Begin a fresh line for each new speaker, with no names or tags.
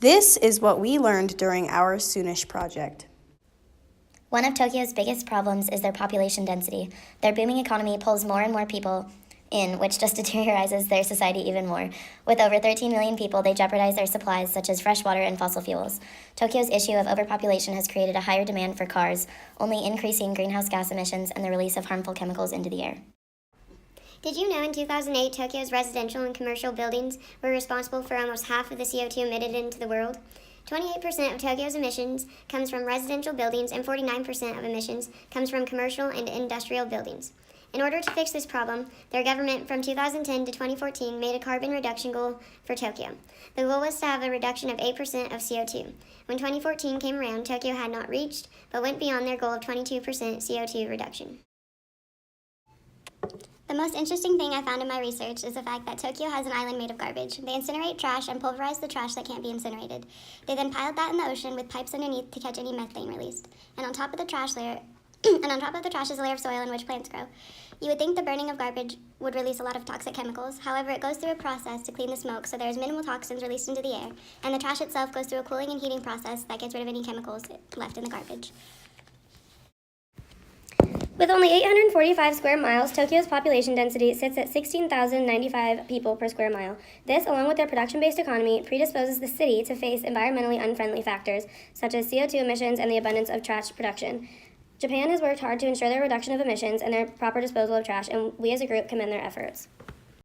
This is what we learned during our SOONIsh project.
One of Tokyo's biggest problems is their population density. Their booming economy pulls more and more people in, which just deteriorizes their society even more. With over 13 million people, they jeopardize their supplies, such as fresh water and fossil fuels. Tokyo's issue of overpopulation has created a higher demand for cars, only increasing greenhouse gas emissions and the release of harmful chemicals into the air.
Did you know in 2008, Tokyo's residential and commercial buildings were responsible for almost half of the CO2 emitted into the world? 28% of Tokyo's emissions comes from residential buildings and 49% of emissions comes from commercial and industrial buildings. In order to fix this problem, their government from 2010 to 2014 made a carbon reduction goal for Tokyo. The goal was to have a reduction of 8% of CO2. When 2014 came around, Tokyo had not reached, but went beyond their goal of 22% CO2 reduction.
The most interesting thing I found in my research is the fact that Tokyo has an island made of garbage. They incinerate trash and pulverize the trash that can't be incinerated. They then pile that in the ocean with pipes underneath to catch any methane released. And on top of the trash is a layer of soil in which plants grow. You would think the burning of garbage would release a lot of toxic chemicals. However, it goes through a process to clean the smoke, so there's minimal toxins released into the air, and the trash itself goes through a cooling and heating process that gets rid of any chemicals left in the garbage.
With only 845 square miles, Tokyo's population density sits at 16,095 people per square mile. This, along with their production-based economy, predisposes the city to face environmentally unfriendly factors, such as CO2 emissions and the abundance of trash production. Japan has worked hard to ensure their reduction of emissions and their proper disposal of trash, and we as a group commend their efforts.